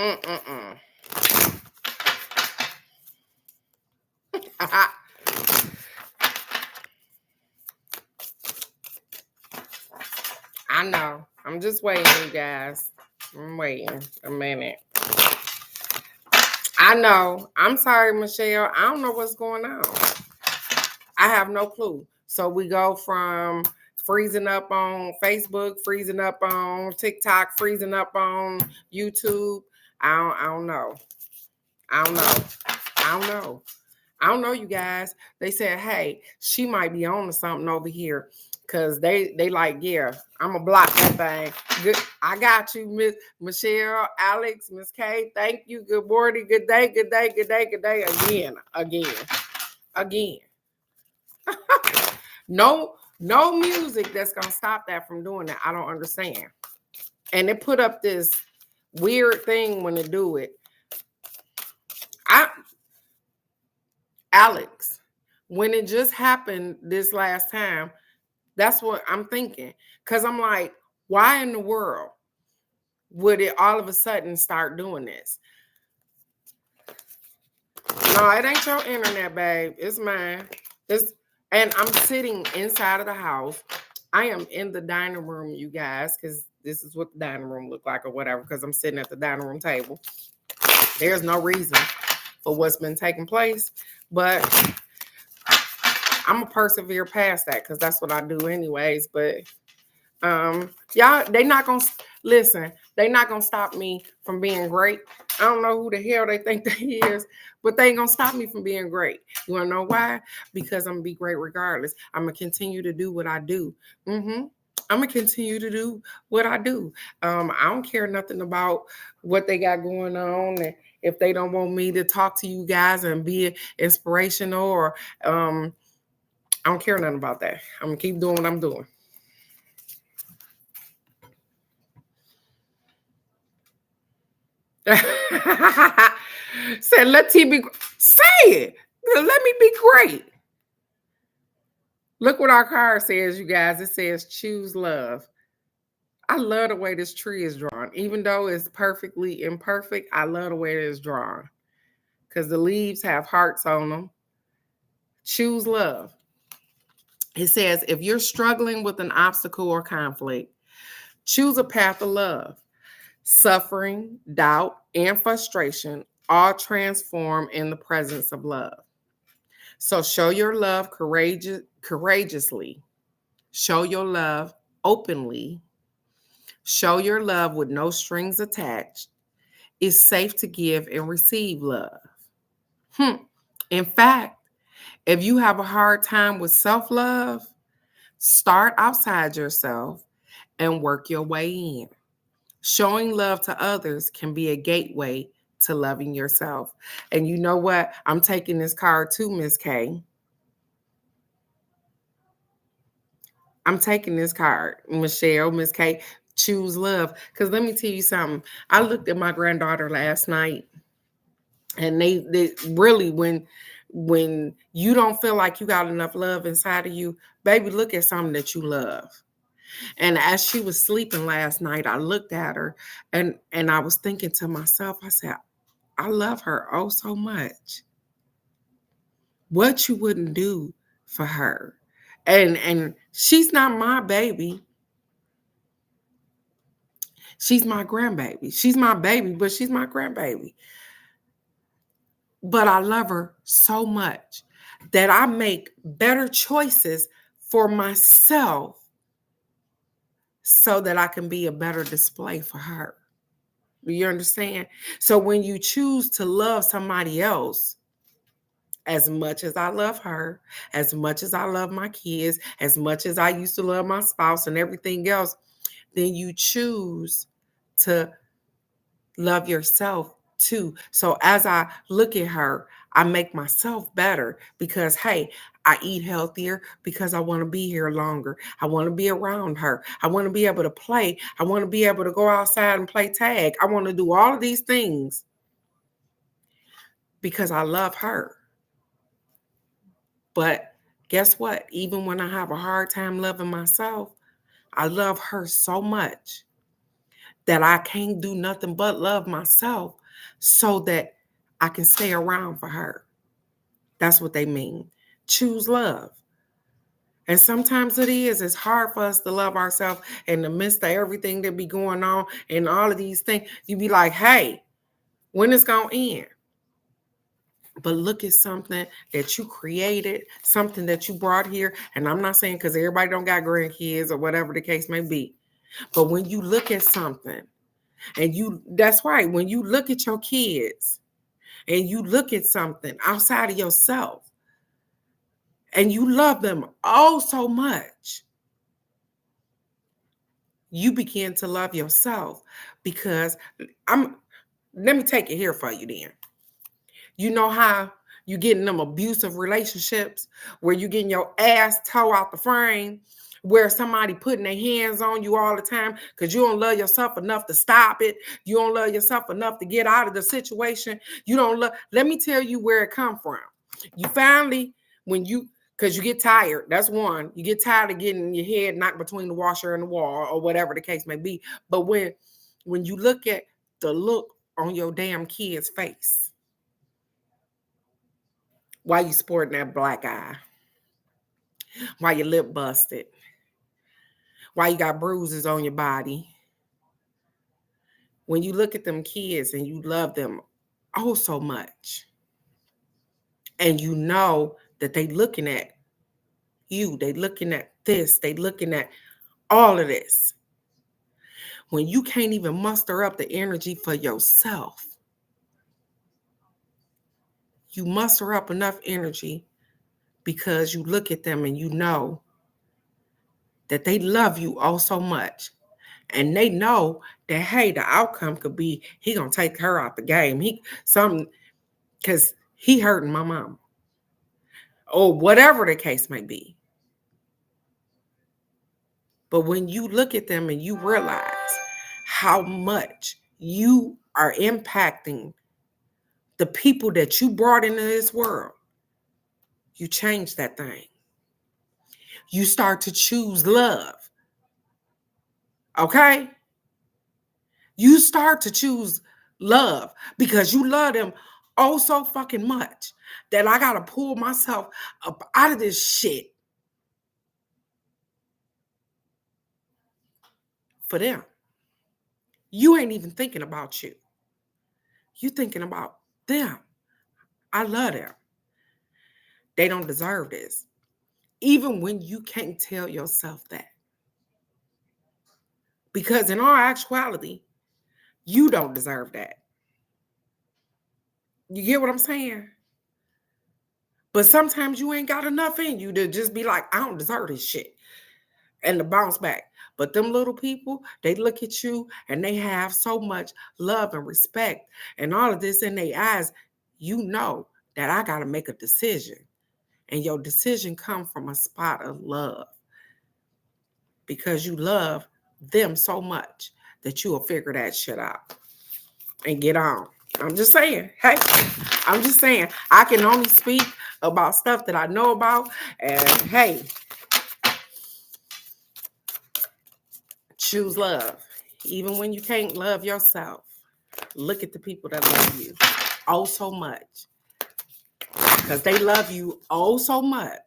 Mm-mm-mm. I know. I'm just waiting, you guys. I'm waiting a minute. I know. I'm sorry, Michelle. I don't know what's going on. I have no clue. So we go from freezing up on Facebook, freezing up on TikTok, freezing up on YouTube. I don't know. I don't know. I don't know. I don't know, you guys. They said, hey, she might be on to something over here. Cause they like, yeah, I'm gonna block that thing. Good, I got you, Miss Michelle, Alex, Miss K. Thank you. Good morning, good day, good day, good day, good day. Again. No music that's gonna stop that from doing that. I don't understand. And they put up this weird thing when they do it. Alex, when it just happened this last time, that's what I'm thinking. Because I'm like, why in the world would it all of a sudden start doing this? No, it ain't your internet, babe. It's mine. And I'm sitting inside of the house. I am in the dining room, you guys, because this is what the dining room look like or whatever, because I'm sitting at the dining room table. There's no reason for what's been taking place, but I'm gonna persevere past that because that's what I do anyways. But y'all, they not gonna listen. They not gonna stop me from being great. I don't know who the hell they think they is, but they ain't gonna stop me from being great. You wanna know why? Because I'm gonna be great regardless. I'm gonna continue to do what I do. I'm gonna continue to do what I do. I don't care nothing about what they got going on, and if they don't want me to talk to you guys and be inspirational, or I don't care nothing about that. I'm gonna keep doing what I'm doing. Said, let T be. Say it. Let me be great. Look what our card says, you guys. It says choose love. I love the way this tree is drawn. Even though it's perfectly imperfect, I love the way it is drawn. Because the leaves have hearts on them. Choose love. It says, if you're struggling with an obstacle or conflict, choose a path of love. Suffering, doubt, and frustration all transform in the presence of love. So show your love courageously. Show your love openly. Show your love with no strings attached. It's safe to give and receive love. In fact, if you have a hard time with self love, start outside yourself and work your way in. Showing love to others can be a gateway to loving yourself. And you know what? I'm taking this card too, Miss K. I'm taking this card, Michelle, Miss K. Choose love. Because let me tell you something. I looked at my granddaughter last night, and they really, when you don't feel like you got enough love inside of you, baby, look at something that you love. And as she was sleeping last night, I looked at her, and I was thinking to myself, I said, I love her oh so much. What you wouldn't do for her. And she's not my baby. She's my grandbaby. She's my baby, but she's my grandbaby. But I love her so much that I make better choices for myself so that I can be a better display for her. Do you understand? So when you choose to love somebody else, as much as I love her, as much as I love my kids, as much as I used to love my spouse and everything else, then you choose to love yourself too. So as I look at her, I make myself better because, hey, I eat healthier because I want to be here longer. I want to be around her. I want to be able to play. I want to be able to go outside and play tag. I want to do all of these things because I love her. But guess what? Even when I have a hard time loving myself, I love her so much that I can't do nothing but love myself so that I can stay around for her. That's what they mean. Choose love. And sometimes it's hard for us to love ourselves in the midst of everything that be going on and all of these things. You be like, hey, when it's going to end? But look at something that you created, something that you brought here. And I'm not saying because everybody don't got grandkids or whatever the case may be. But when you look at something and that's right, when you look at your kids and you look at something outside of yourself and you love them oh so much, you begin to love yourself because let me take it here for you then. You know how you get in them abusive relationships where you getting your ass tore out the frame, where somebody putting their hands on you all the time because you don't love yourself enough to stop it. You don't love yourself enough to get out of the situation. You don't love. Let me tell you where it come from. You finally, because you get tired. That's one. You get tired of getting your head knocked between the washer and the wall or whatever the case may be. But when you look at the look on your damn kid's face, why you sporting that black eye? Why your lip busted? Why you got bruises on your body? When you look at them kids and you love them oh so much, and you know that they looking at you, they looking at this, they looking at all of this. When you can't even muster up the energy for yourself, you muster up enough energy because you look at them and you know that they love you oh so much. And they know that, hey, the outcome could be he gonna take her out the game. Because he hurting my mom. Or whatever the case may be. But when you look at them and you realize how much you are impacting the people that you brought into this world, you change that thing. You start to choose love. Okay? You start to choose love because you love them oh so fucking much that I got to pull myself up out of this shit for them. You ain't even thinking about you. You thinking about them. I love them. They don't deserve this. Even when you can't tell yourself that. Because in all actuality, you don't deserve that. You get what I'm saying? But sometimes you ain't got enough in you to just be like, I don't deserve this shit. And to bounce back. But them little people, they look at you and they have so much love and respect and all of this in their eyes. You know that I got to make a decision. And your decision come from a spot of love. Because you love them so much that you will figure that shit out and get on. I'm just saying. Hey, I'm just saying. I can only speak about stuff that I know about. And hey, choose love. Even when you can't love yourself, look at the people that love you oh so much. Because they love you oh so much.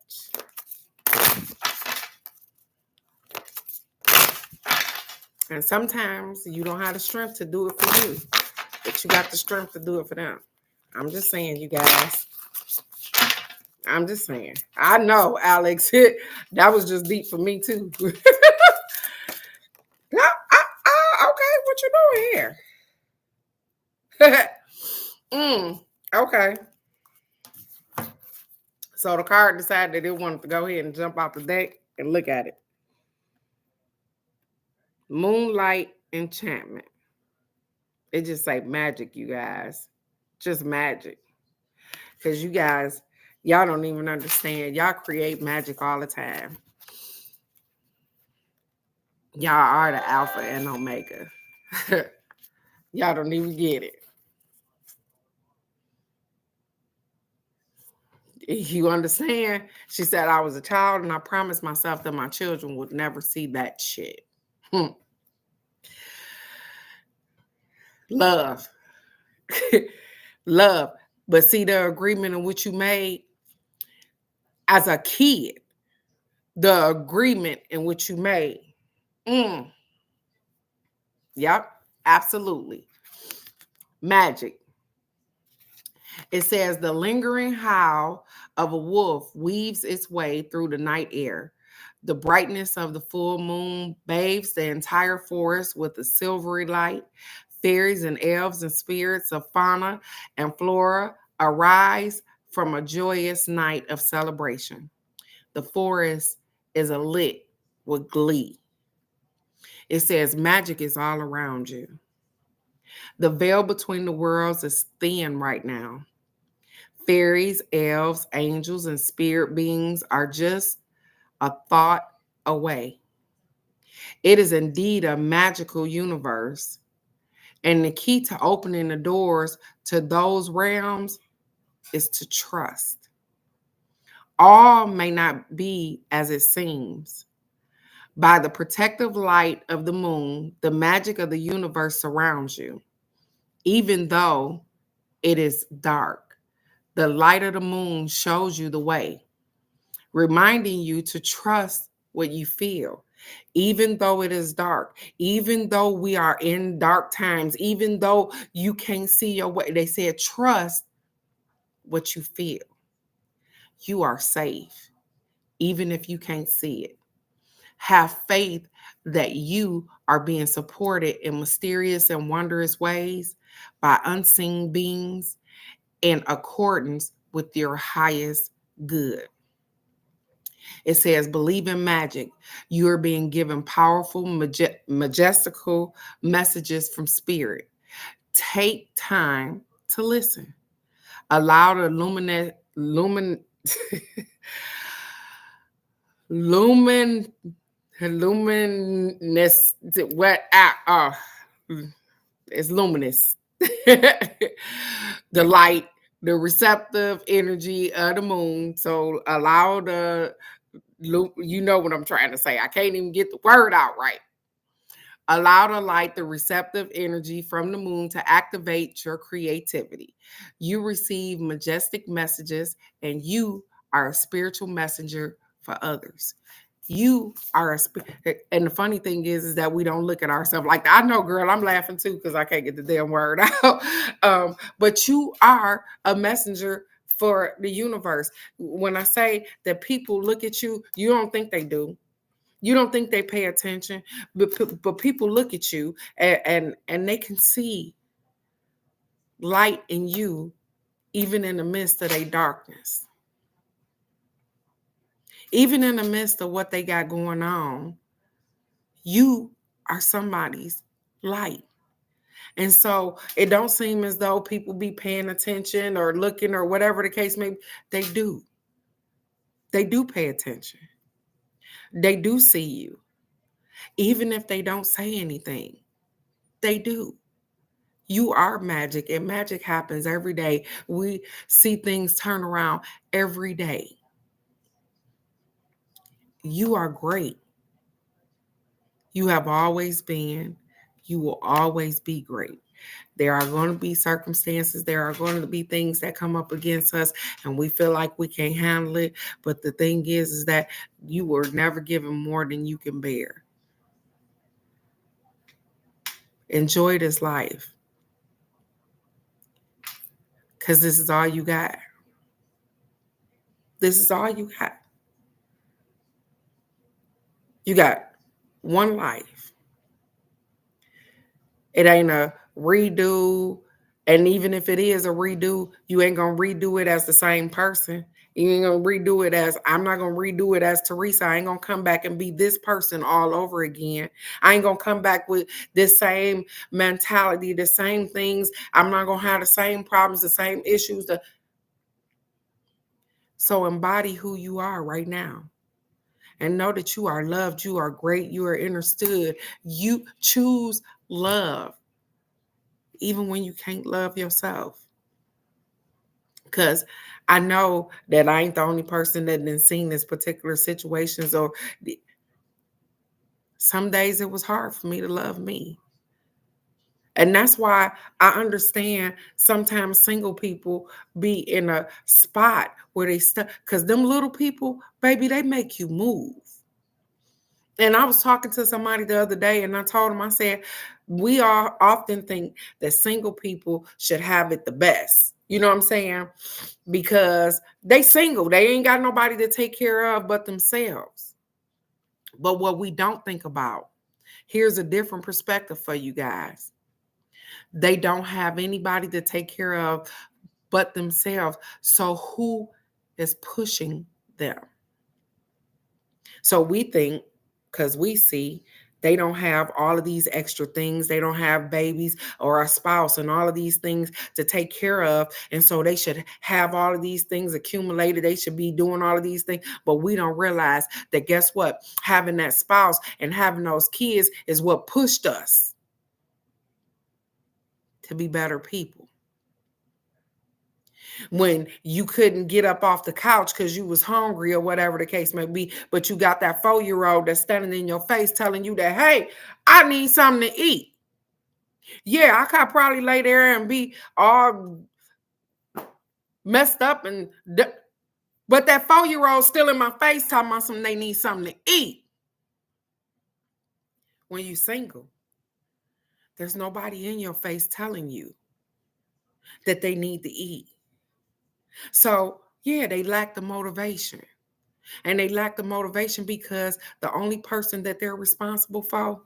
And sometimes you don't have the strength to do it for you, but you got the strength to do it for them. I'm just saying, you guys. I'm just saying. I know, Alex. That was just deep for me, too. Okay, what you doing here? Okay. So the card decided that it wanted to go ahead and jump off the deck and look at it. Moonlight enchantment. It just say magic, you guys. Just magic. Because you guys, y'all don't even understand. Y'all create magic all the time. Y'all are the alpha and omega. Y'all don't even get it. You understand? She said, I was a child and I promised myself that my children would never see that shit. Love. Love. But see the agreement in which you made as a kid, the agreement in which you made. Mm, yep, absolutely. Magic. It says the lingering howl of a wolf weaves its way through the night air. The brightness of the full moon bathes the entire forest with a silvery light. Fairies and elves and spirits of fauna and flora arise from a joyous night of celebration. The forest is alit with glee. It says magic is all around you. The veil between the worlds is thin right now. Fairies, elves, angels, and spirit beings are just a thought away. It is indeed a magical universe. And the key to opening the doors to those realms is to trust. All may not be as it seems. By the protective light of the moon, the magic of the universe surrounds you, even though it is dark. The light of the moon shows you the way, reminding you to trust what you feel, even though it is dark, even though we are in dark times, even though you can't see your way. They said, trust what you feel. You are safe, even if you can't see it. Have faith that you are being supported in mysterious and wondrous ways by unseen beings in accordance with your highest good. It says, believe in magic. You are being given powerful, majestical messages from spirit. Take time to listen. Allow the lumin, luminous, what, it's luminous. The light, the receptive energy of the moon. So allow you know what I'm trying to say. I can't even get the word out right. Allow the light, the receptive energy from the moon to activate your creativity. You receive majestic messages and you are a spiritual messenger for others. You are and the funny thing is that we don't look at ourselves like that. I know, girl, I'm laughing too because I can't get the damn word out. But you are a messenger for the universe. When I say that people look at you, you don't think they do. You don't think they pay attention, but people look at you and they can see light in you, even in the midst of their darkness, even in the midst of what they got going on. You are somebody's light. And so it don't seem as though people be paying attention or looking or whatever the case may be. They do. They do pay attention. They do see you. Even if they don't say anything, they do. You are magic, and magic happens every day. We see things turn around every day. You are great. You have always been. You will always be great. There are going to be circumstances, there are going to be things that come up against us, and we feel like we can't handle it. But the thing is that you were never given more than you can bear. Enjoy this life because this is all you got. This is all you got. You got one life. It ain't a redo. And even if it is a redo, you ain't going to redo it as the same person. You ain't going to redo it as, I'm not going to redo it as Teresa. I ain't going to come back and be this person all over again. I ain't going to come back with this same mentality, the same things. I'm not going to have the same problems, the same issues. So embody who you are right now. And know that you are loved, you are great, you are understood. You choose love, even when you can't love yourself. Because I know that I ain't the only person that didn't seen this particular situations. Or some days it was hard for me to love me. And that's why I understand sometimes single people be in a spot where they stuck, because them little people, baby, they make you move. And I was talking to somebody the other day and I told him, I said, we all often think that single people should have it the best. You know what I'm saying? Because they single, they ain't got nobody to take care of but themselves. But what we don't think about, here's a different perspective for you guys. They don't have anybody to take care of but themselves. So who is pushing them? So we think, because we see they don't have all of these extra things, they don't have babies or a spouse and all of these things to take care of. And so they should have all of these things accumulated. They should be doing all of these things. But we don't realize that, guess what? Having that spouse and having those kids is what pushed us to be better people. When you couldn't get up off the couch because you was hungry or whatever the case may be, but you got that 4-year-old that's standing in your face telling you that, hey, I need something to eat. Yeah, I could probably lay there and be all messed up but that 4-year-old still in my face talking about something they need something to eat. When you single, there's nobody in your face telling you that they need to eat. So yeah, they lack the motivation. And they lack the motivation because the only person that they're responsible for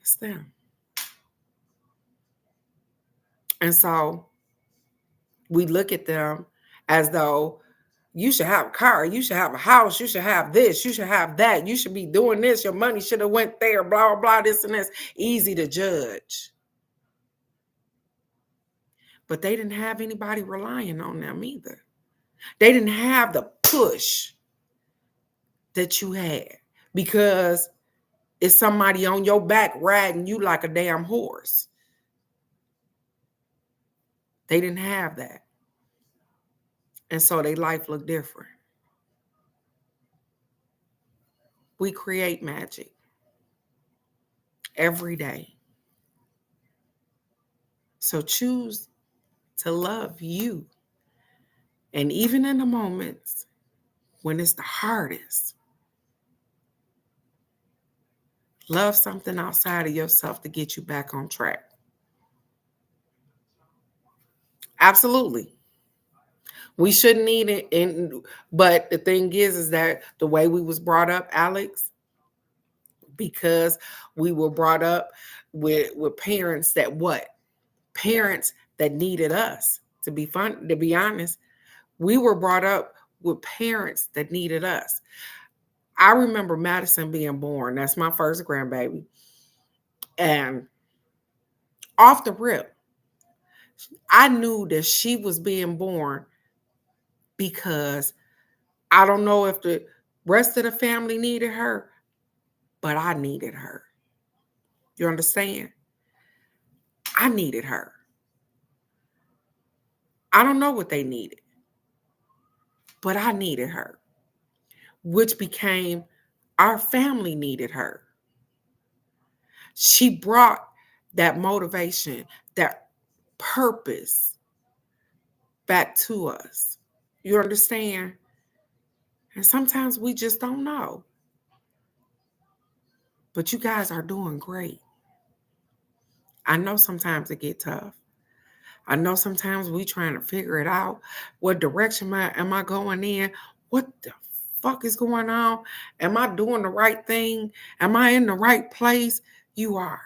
is them. And so we look at them as though you should have a car, you should have a house, you should have this, you should have that, you should be doing this, your money should have went there, blah, blah, blah, this and this. Easy to judge. But they didn't have anybody relying on them either. They didn't have the push that you had because it's somebody on your back riding you like a damn horse. They didn't have that. And so their life looked different. We create magic every day. So choose to love you. And even in the moments when it's the hardest, love something outside of yourself to get you back on track. Absolutely. We shouldn't need it. But the thing is that the way we was brought up, Alex, because we were brought up with parents that what? Parents that needed us. To be honest, we were brought up with parents that needed us. I remember Madison being born. That's my first grandbaby. And off the rip, I knew that she was being born because I don't know if the rest of the family needed her, but I needed her. You understand? I needed her. I don't know what they needed, but I needed her, which became our family needed her. She brought that motivation, that purpose back to us. You understand? And sometimes we just don't know. But you guys are doing great. I know sometimes it get tough. I know sometimes we trying to figure it out. What direction am I going in? What the fuck is going on? Am I doing the right thing? Am I in the right place? You are.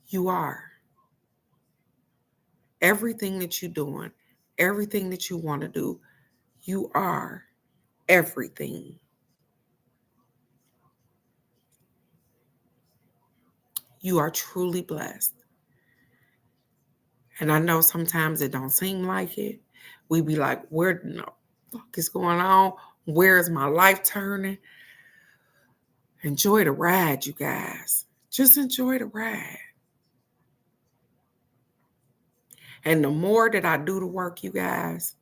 You are. Everything that you're doing, everything that you want to do, you are everything. You are truly blessed. And I know sometimes it don't seem like it. We be like, where the fuck is going on? Where is my life turning? Enjoy the ride, you guys. Just enjoy the ride. And the more that I do the work, you guys,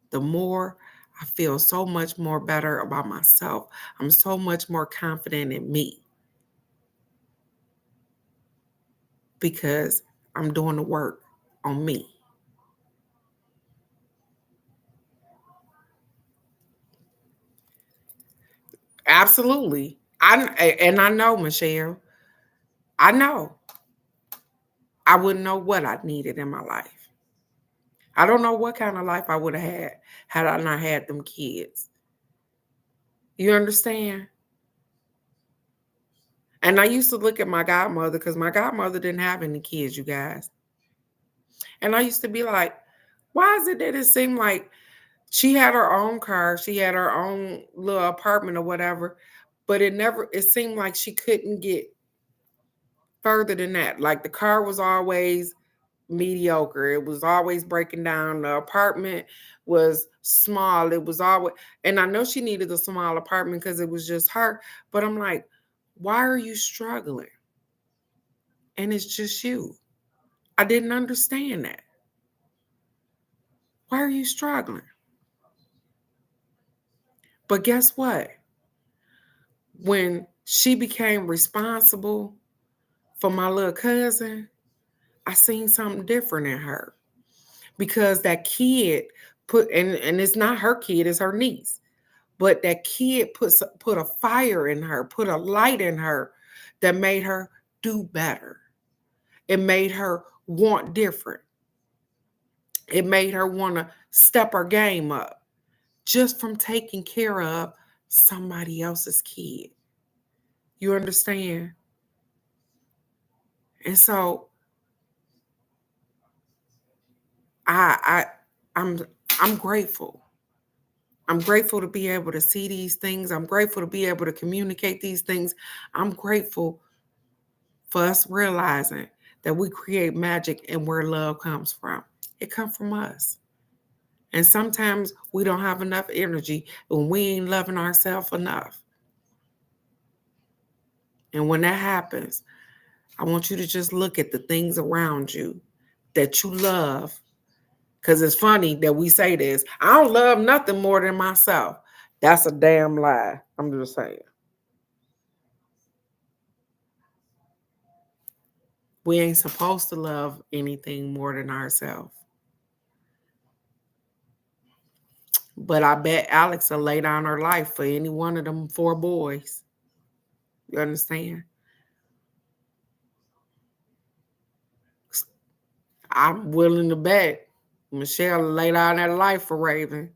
the more I feel so much more better about myself. I'm so much more confident in me. because I'm doing the work on me. Absolutely. And I know, Michelle, I know I wouldn't know what I needed in my life. I don't know what kind of life I would have had I not had them kids. You understand? And I used to look at my godmother because my godmother didn't have any kids, you guys. And I used to be like, why is it that it seemed like she had her own car, she had her own little apartment or whatever, but it seemed like she couldn't get further than that. Like the car was always mediocre. It was always breaking down. The apartment was small. It was always, and I know she needed a small apartment because it was just her. But I'm like, why are you struggling? And it's just you. I didn't understand that. Why are you struggling? But guess what? When she became responsible for my little cousin, I seen something different in her because that kid and it's not her kid, it's her niece. But that kid put a fire in her, put a light in her that made her do better. It made her want different. It made her want to step her game up just from taking care of somebody else's kid. You understand? And so I I'm I'm grateful. I'm grateful to be able to see these things. I'm grateful to be able to communicate these things. I'm grateful for us realizing that we create magic and where love comes from. It comes from us. And sometimes we don't have enough energy when we ain't loving ourselves enough. And when that happens, I want you to just look at the things around you that you love. Because it's funny that we say this. I don't love nothing more than myself. That's a damn lie. I'm just saying. We ain't supposed to love anything more than ourselves. But I bet Alex will lay down her life for any one of them 4 boys. You understand? I'm willing to bet Michelle will lay down her life for Raven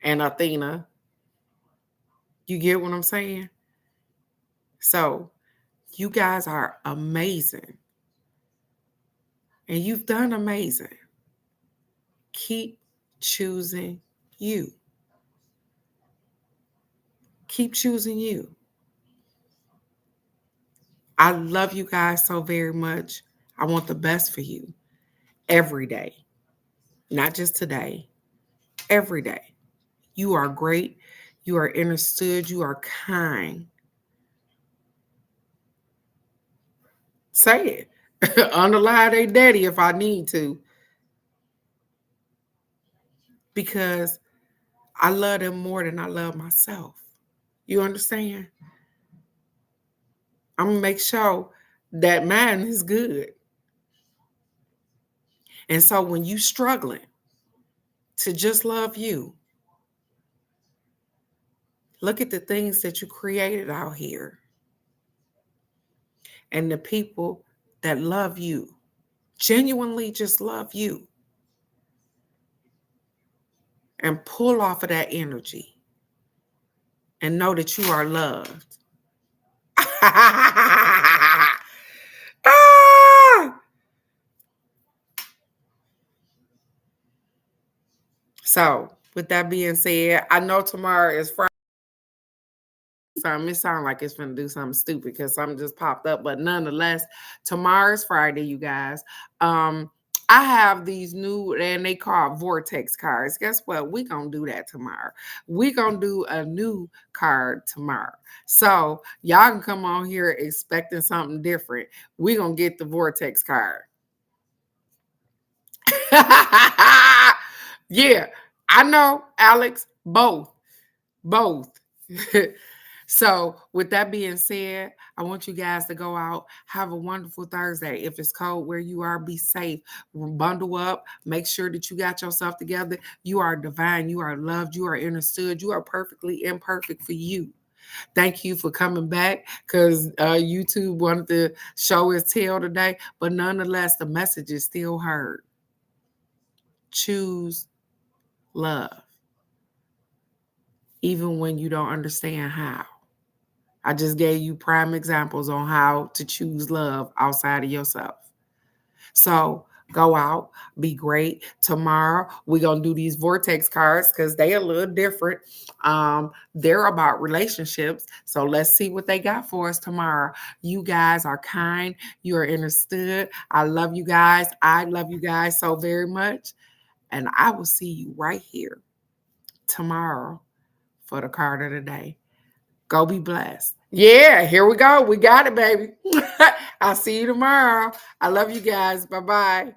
and Athena. You get what I'm saying? So you guys are amazing. And you've done amazing. Keep choosing you. Keep choosing you. I love you guys so very much. I want the best for you every day, not just today, every day. You are great. You are understood. You are kind. Say it. Underline they daddy if I need to. Because I love them more than I love myself. You understand? I'm going to make sure that mine is good. And so when you struggling to just love you, look at the things that you created out here and the people that love you, genuinely just love you, and pull off of that energy and know that you are loved. Ah! So, with that being said, I know tomorrow is Friday. It sounds like it's gonna do something stupid because something just popped up, but nonetheless, tomorrow's Friday, you guys. I have these new, and they call vortex cards. Guess what? We gonna do that tomorrow. We gonna do a new card tomorrow. So y'all can come on here expecting something different. We gonna get the vortex card. Yeah, I know, Alex. Both. So, with that being said, I want you guys to go out, have a wonderful Thursday. If it's cold where you are, be safe. Bundle up, make sure that you got yourself together. You are divine, you are loved, you are understood, you are perfectly imperfect for you. Thank you for coming back because YouTube wanted to show its tail today, but nonetheless, the message is still heard. Choose love, even when you don't understand how. I just gave you prime examples on how to choose love outside of yourself. So go out, be great. Tomorrow we're gonna do these vortex cards because they a little different. They're about relationships. So let's see what they got for us tomorrow. You guys are kind, you are understood. I love you guys. I love you guys so very much. And I will see you right here tomorrow for the card of the day. Go be blessed. Yeah, here we go. We got it, baby. I'll see you tomorrow. I love you guys. Bye-bye.